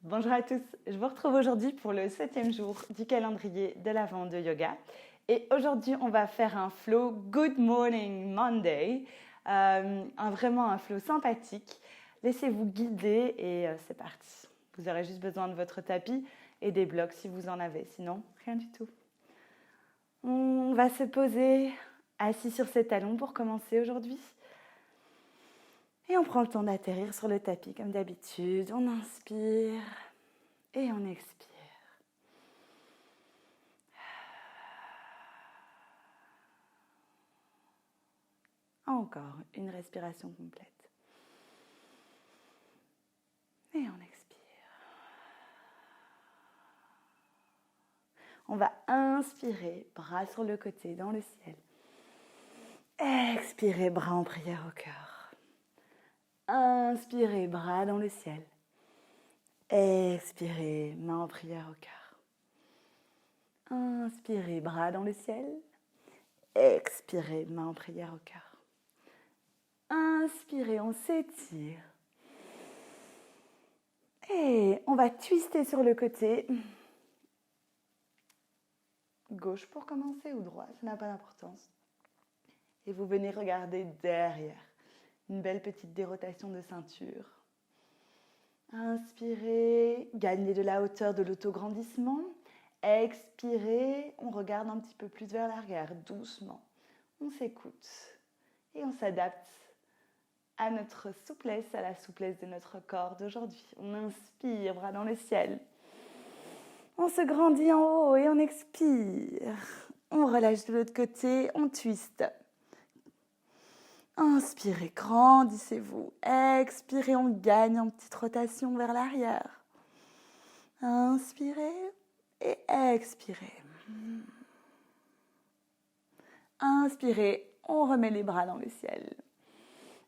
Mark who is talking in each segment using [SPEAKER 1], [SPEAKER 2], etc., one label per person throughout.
[SPEAKER 1] Bonjour à tous, je vous retrouve aujourd'hui pour le 7e jour du calendrier de l'Avent de yoga. Et aujourd'hui, on va faire un flow Good Morning Monday, vraiment un flow sympathique. Laissez-vous guider et c'est parti. Vous aurez juste besoin de votre tapis et des blocs si vous en avez, sinon rien du tout. On va se poser assis sur ses talons pour commencer aujourd'hui. Et on prend le temps d'atterrir sur le tapis comme d'habitude. On inspire et on expire. Encore une respiration complète. Et on expire. On va inspirer, bras sur le côté dans le ciel. Expirez, bras en prière au cœur. Inspirez, bras dans le ciel. Expirez, main en prière au cœur. Inspirez, bras dans le ciel. Expirez, main en prière au cœur. Inspirez, on s'étire. Et on va twister sur le côté. Gauche pour commencer ou droit, ça n'a pas d'importance. Et vous venez regarder derrière. Une belle petite dérotation de ceinture. Inspirez, gagnez de la hauteur de l'autograndissement. Expirez, on regarde un petit peu plus vers l'arrière, doucement. On s'écoute et on s'adapte à notre souplesse, à la souplesse de notre corps d'aujourd'hui. On inspire, bras dans le ciel. On se grandit en haut et on expire. On relâche de l'autre côté, on twiste. Inspirez, grandissez-vous. Expirez, on gagne en petite rotation vers l'arrière. Inspirez et expirez. Inspirez, on remet les bras dans le ciel.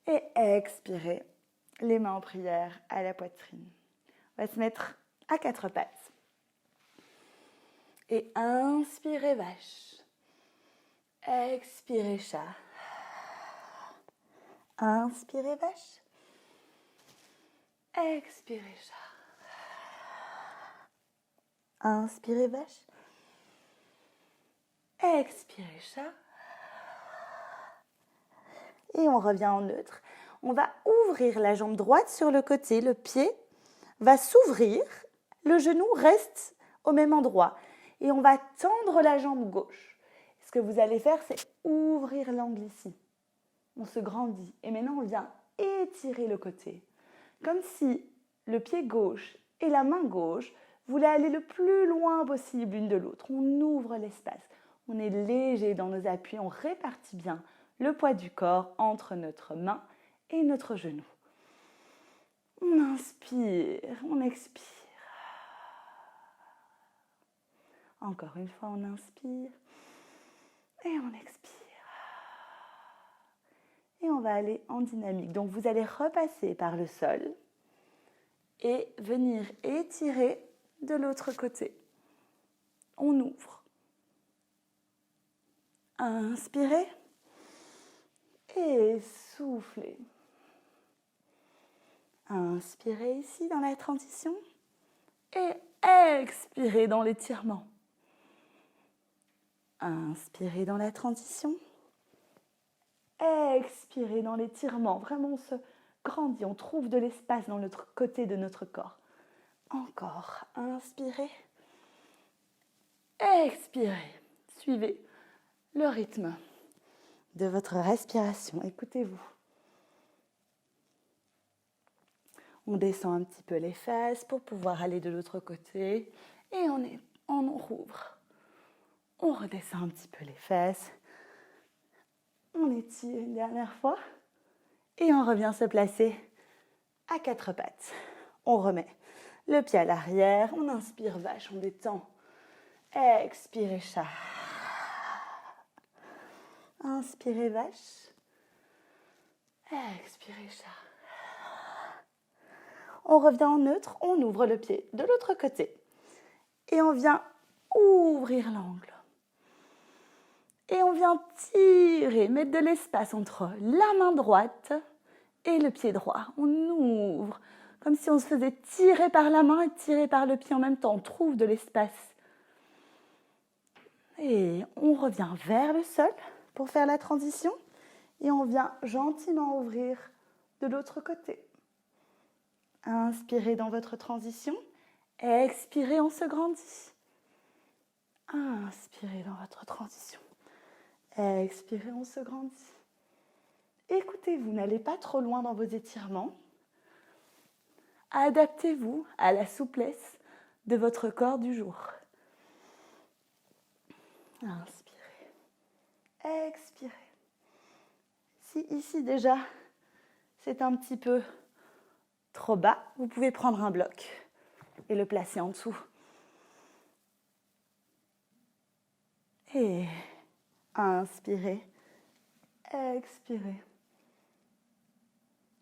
[SPEAKER 1] Et expirez, les mains en prière à la poitrine. On va se mettre à quatre pattes. Et inspirez vache. Expirez chat. Inspirez vache. Expirez chat. Inspirez vache. Expirez chat. Et on revient en neutre. On va ouvrir la jambe droite sur le côté. Le pied va s'ouvrir. Le genou reste au même endroit. Et on va tendre la jambe gauche. Ce que vous allez faire, c'est ouvrir l'angle ici. On se grandit. Et maintenant, on vient étirer le côté. Comme si le pied gauche et la main gauche voulaient aller le plus loin possible l'une de l'autre. On ouvre l'espace. On est léger dans nos appuis. On répartit bien le poids du corps entre notre main et notre genou. On inspire, on expire. Encore une fois, on inspire et on expire. Et on va aller en dynamique. Donc, vous allez repasser par le sol et venir étirer de l'autre côté. On ouvre. Inspirez et soufflez. Inspirez ici dans la transition et expirez dans l'étirement. Inspirez dans la transition. Expirez dans l'étirement. Vraiment, on se grandit. On trouve de l'espace dans l'autre côté de notre corps. Encore. Inspirez. Expirez. Suivez le rythme de votre respiration. Écoutez-vous. On descend un petit peu les fesses pour pouvoir aller de l'autre côté. Et on rouvre. On redescend un petit peu les fesses. On étire une dernière fois. Et on revient se placer à quatre pattes. On remet le pied à l'arrière. On inspire vache, on détend. Expirez chat. Inspirez vache. Expirez chat. On revient en neutre. On ouvre le pied de l'autre côté. Et on vient ouvrir l'angle. Et on vient tirer, mettre de l'espace entre la main droite et le pied droit. On ouvre comme si on se faisait tirer par la main et tirer par le pied en même temps. On trouve de l'espace. Et on revient vers le sol pour faire la transition. Et on vient gentiment ouvrir de l'autre côté. Inspirez dans votre transition. Expirez, on se grandit. Inspirez dans votre transition. Expirez, on se grandit. Écoutez-vous, n'allez pas trop loin dans vos étirements. Adaptez-vous à la souplesse de votre corps du jour. Inspirez. Expirez. Si ici déjà, c'est un petit peu trop bas, vous pouvez prendre un bloc et le placer en dessous. Et inspirez. Expirez.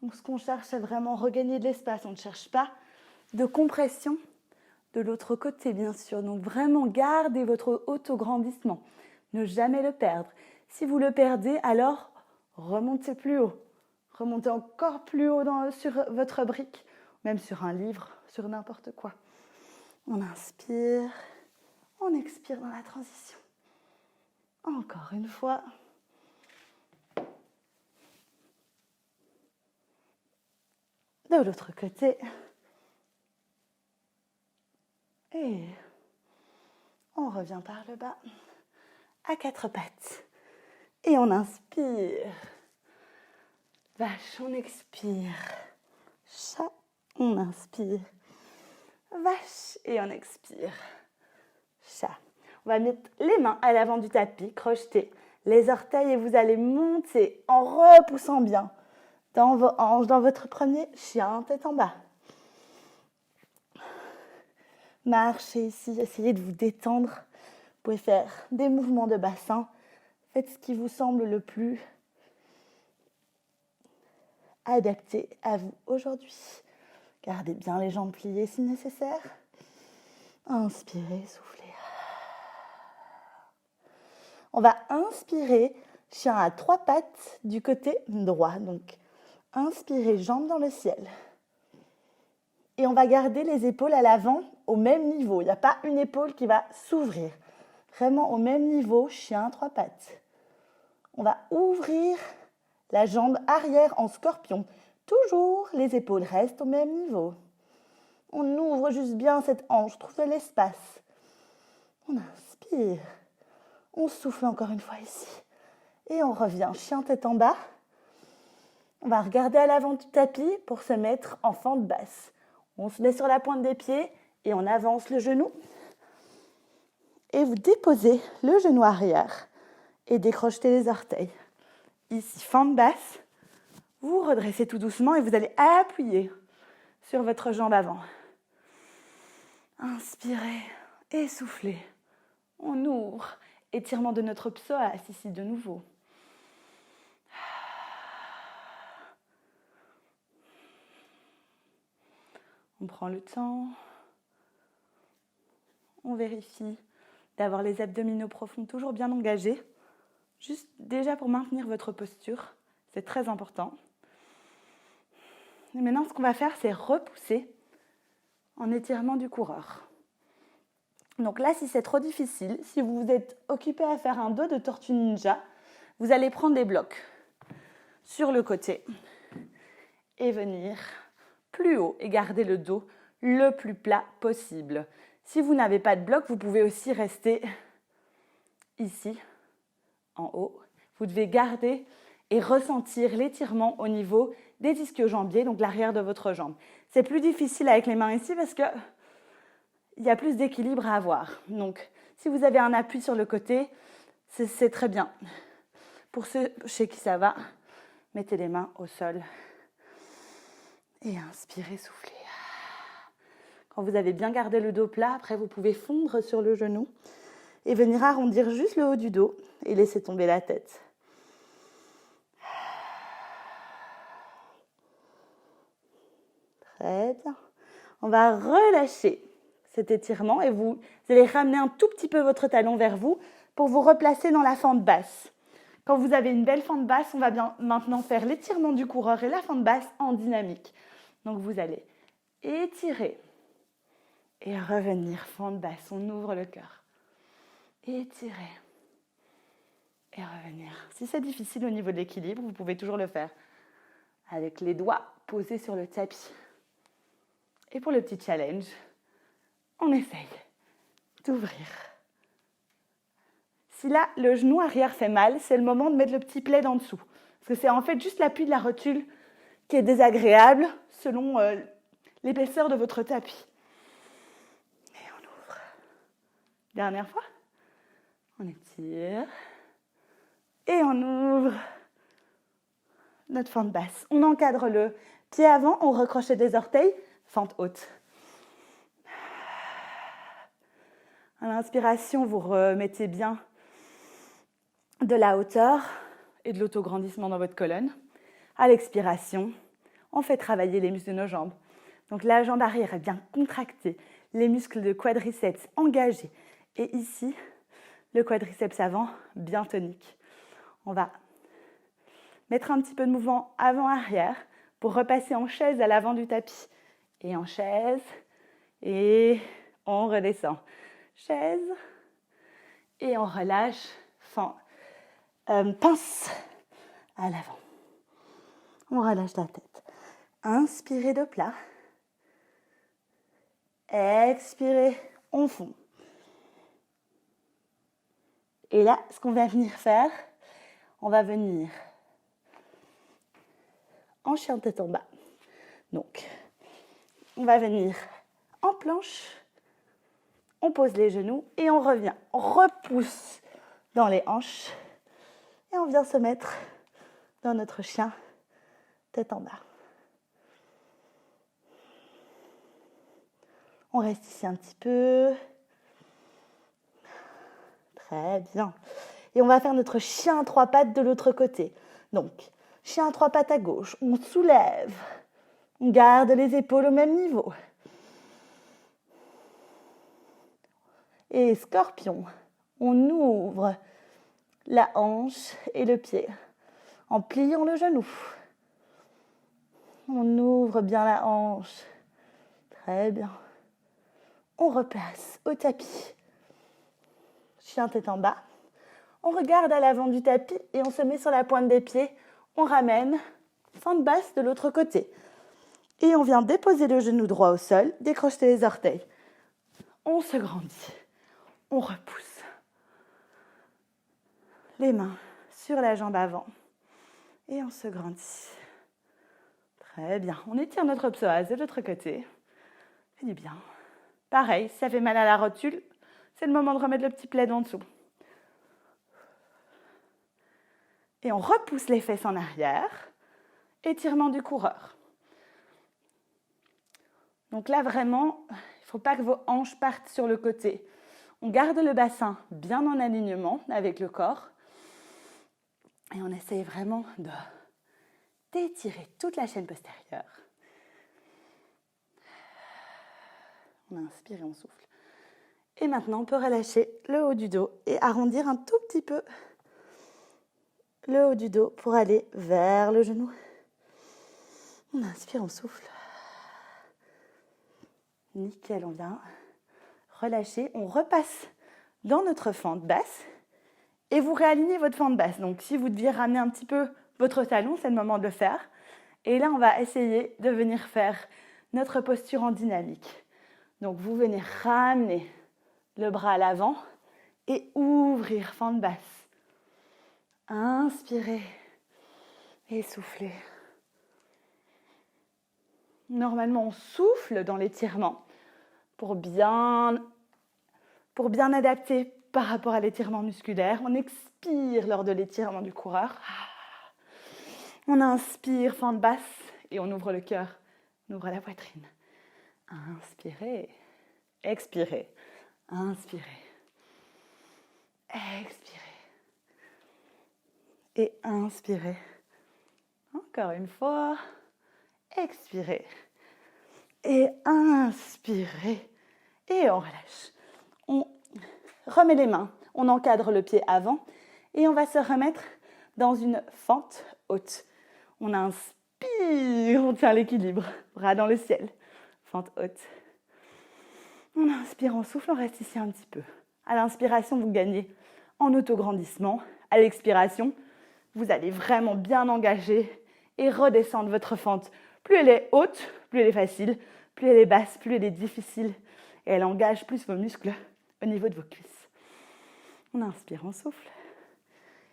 [SPEAKER 1] Donc, ce qu'on cherche, c'est vraiment regagner de l'espace. On ne cherche pas de compression de l'autre côté, bien sûr. Donc, vraiment, gardez votre autograndissement. Ne jamais le perdre. Si vous le perdez, alors remontez plus haut. Remontez encore plus haut sur votre brique, même sur un livre, sur n'importe quoi. On inspire, on expire dans la transition. Encore une fois. De l'autre côté. Et on revient par le bas à quatre pattes. Et on inspire. Vache, on expire. Chat, on inspire. Vache, et on expire. Chat. On va mettre les mains à l'avant du tapis, crocheter les orteils et vous allez monter en repoussant bien dans vos hanches, dans votre premier chien, tête en bas. Marchez ici, essayez de vous détendre. Vous pouvez faire des mouvements de bassin. Faites ce qui vous semble le plus adapté à vous aujourd'hui. Gardez bien les jambes pliées si nécessaire. Inspirez, soufflez. On va inspirer, chien à trois pattes du côté droit. Donc, inspirez, jambes dans le ciel. Et on va garder les épaules à l'avant au même niveau. Il n'y a pas une épaule qui va s'ouvrir. Vraiment au même niveau, chien, trois pattes. On va ouvrir la jambe arrière en scorpion. Toujours, les épaules restent au même niveau. On ouvre juste bien cette hanche, trouve de l'espace. On inspire. On souffle encore une fois ici. Et on revient, chien tête en bas. On va regarder à l'avant du tapis pour se mettre en fente basse. On se met sur la pointe des pieds et on avance le genou. Et vous déposez le genou arrière et décrochetez les orteils. Ici, fente basse. Vous redressez tout doucement et vous allez appuyer sur votre jambe avant. Inspirez et soufflez. On ouvre. Étirement de notre psoas ici de nouveau. On prend le temps. On vérifie d'avoir les abdominaux profonds toujours bien engagés. Juste déjà pour maintenir votre posture. C'est très important. Et maintenant, ce qu'on va faire, c'est repousser en étirement du coureur. Donc là, si c'est trop difficile, si vous êtes occupé à faire un dos de tortue ninja, vous allez prendre des blocs sur le côté et venir plus haut et garder le dos le plus plat possible. Si vous n'avez pas de bloc, vous pouvez aussi rester ici, en haut. Vous devez garder et ressentir l'étirement au niveau des ischio-jambiers, donc l'arrière de votre jambe. C'est plus difficile avec les mains ici parce que il y a plus d'équilibre à avoir. Donc, si vous avez un appui sur le côté, c'est très bien. Pour ceux chez qui ça va, mettez les mains au sol. Et inspirez, soufflez. Quand vous avez bien gardé le dos plat, après vous pouvez fondre sur le genou et venir arrondir juste le haut du dos et laisser tomber la tête. Très bien. On va relâcher cet étirement et vous allez ramener un tout petit peu votre talon vers vous pour vous replacer dans la fente basse. Quand vous avez une belle fente basse, on va bien maintenant faire l'étirement du coureur et la fente basse en dynamique. Donc vous allez étirer. Et revenir, fente basse, on ouvre le cœur. Étirer. Et revenir. Si c'est difficile au niveau de l'équilibre, vous pouvez toujours le faire avec les doigts posés sur le tapis. Et pour le petit challenge, on essaye d'ouvrir. Si là, le genou arrière fait mal, c'est le moment de mettre le petit plaid en dessous. Parce que c'est en fait juste l'appui de la rotule qui est désagréable selon l'épaisseur de votre tapis. Et on ouvre. Dernière fois. On étire. Et on ouvre notre fente basse. On encadre le pied avant, on recrochet des orteils, fente haute. À l'inspiration, vous remettez bien de la hauteur et de l'autograndissement dans votre colonne. À l'expiration, on fait travailler les muscles de nos jambes. Donc la jambe arrière est bien contractée, les muscles de quadriceps engagés. Et ici, le quadriceps avant bien tonique. On va mettre un petit peu de mouvement avant-arrière pour repasser en chaise à l'avant du tapis. Et en chaise, et on redescend. Chaise, et on relâche, pince à l'avant. On relâche la tête. Inspirez de plat. Expirez, on fond. Et là, ce qu'on va venir faire, on va venir en chien tête en bas. Donc, on va venir en planche, on pose les genoux et on revient. On repousse dans les hanches et on vient se mettre dans notre chien tête en bas. On reste ici un petit peu. Très bien. Et on va faire notre chien à trois pattes de l'autre côté. Donc, chien à trois pattes à gauche. On soulève. On garde les épaules au même niveau. Et scorpion. On ouvre la hanche et le pied en pliant le genou. On ouvre bien la hanche. Très bien. On replace au tapis. Chien tête en bas. On regarde à l'avant du tapis et on se met sur la pointe des pieds. On ramène, fente basse de l'autre côté. Et on vient déposer le genou droit au sol, décrocher les orteils. On se grandit. On repousse. Les mains sur la jambe avant. Et on se grandit. Très bien. On étire notre psoas de l'autre côté. Ça fait du bien. Pareil, si ça fait mal à la rotule, c'est le moment de remettre le petit plaid en dessous. Et on repousse les fesses en arrière. Étirement du coureur. Donc là, vraiment, il ne faut pas que vos hanches partent sur le côté. On garde le bassin bien en alignement avec le corps. Et on essaye vraiment d'étirer toute la chaîne postérieure. On inspire et on souffle. Et maintenant, on peut relâcher le haut du dos et arrondir un tout petit peu le haut du dos pour aller vers le genou. On inspire, on souffle. Nickel, on vient relâcher. On repasse dans notre fente basse et vous réalignez votre fente basse. Donc, si vous deviez ramener un petit peu votre talon, c'est le moment de le faire. Et là, on va essayer de venir faire notre posture en dynamique. Donc, vous venez ramener le bras à l'avant et ouvrir fente basse. Inspirez et soufflez. Normalement, on souffle dans l'étirement pour bien adapter par rapport à l'étirement musculaire. On expire lors de l'étirement du coureur. On inspire, fente basse, et on ouvre le cœur, on ouvre la poitrine. Inspirez, expirez, inspirez, expirez. Et inspirez. Encore une fois. Expirez. Et inspirez. Et on relâche. On remet les mains. On encadre le pied avant. Et on va se remettre dans une fente haute. On inspire. On tient l'équilibre. Bras dans le ciel. fente haute. On inspire, on souffle, on reste ici un petit peu. À l'inspiration, vous gagnez en autograndissement. À l'expiration, vous allez vraiment bien engager et redescendre votre fente. Plus elle est haute, plus elle est facile. Plus elle est basse, plus elle est difficile. Et elle engage plus vos muscles au niveau de vos cuisses. On inspire, on souffle.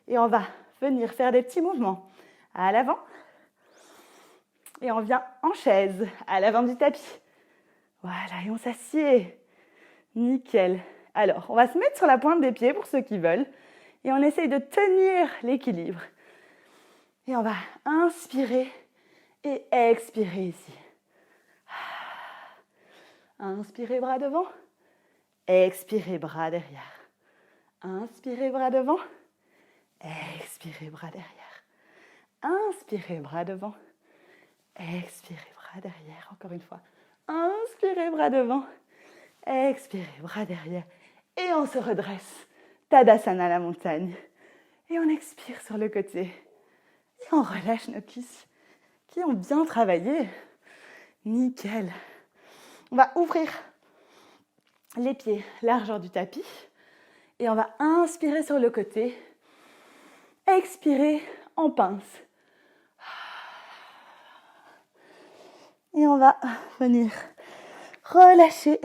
[SPEAKER 1] Et on va venir faire des petits mouvements à l'avant. Et on vient en chaise, à l'avant du tapis. Voilà, et on s'assied. Nickel. Alors, on va se mettre sur la pointe des pieds pour ceux qui veulent. Et on essaye de tenir l'équilibre. Et on va inspirer et expirer ici. Inspirez, bras devant. Expirez, bras derrière. Inspirez, bras devant. Expirez, bras derrière. Inspirez, bras devant. Expirez, bras derrière. Encore une fois. Inspirez, bras devant. Expirez, bras derrière. Et on se redresse. Tadasana, la montagne. Et on expire sur le côté. Et on relâche nos cuisses qui ont bien travaillé. Nickel. On va ouvrir les pieds, largeur du tapis. Et on va inspirer sur le côté. Expirer en pince. Et on va venir relâcher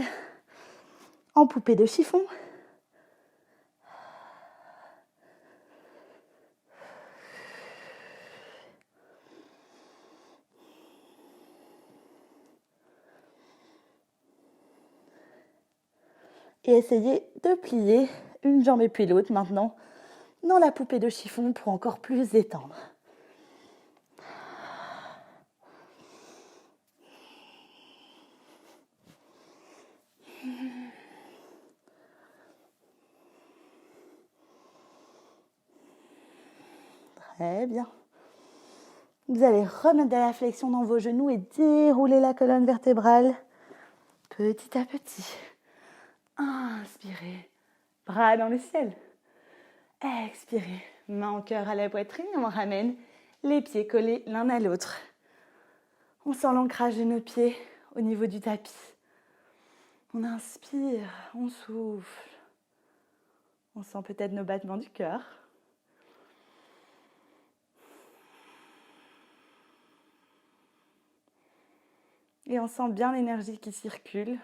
[SPEAKER 1] en poupée de chiffon. Et essayez de plier une jambe et puis l'autre maintenant dans la poupée de chiffon pour encore plus étendre. Très bien. Vous allez remettre de la flexion dans vos genoux et dérouler la colonne vertébrale petit à petit. Inspirez, bras dans le ciel. Expirez, main au cœur à la poitrine, on ramène les pieds collés l'un à l'autre. On sent l'ancrage de nos pieds au niveau du tapis. On inspire, on souffle. On sent peut-être nos battements du cœur. Et on sent bien l'énergie qui circule,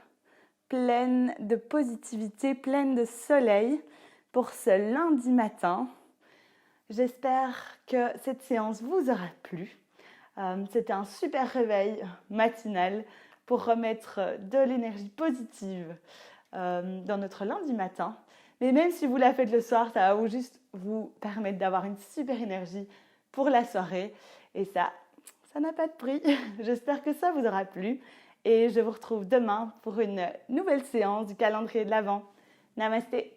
[SPEAKER 1] pleine de positivité, pleine de soleil pour ce lundi matin. J'espère que cette séance vous aura plu. C'était un super réveil matinal pour remettre de l'énergie positive dans notre lundi matin. Mais même si vous la faites le soir, ça va juste vous permettre d'avoir une super énergie pour la soirée. Et ça n'a pas de prix. J'espère que ça vous aura plu. Et je vous retrouve demain pour une nouvelle séance du calendrier de l'Avent. Namasté.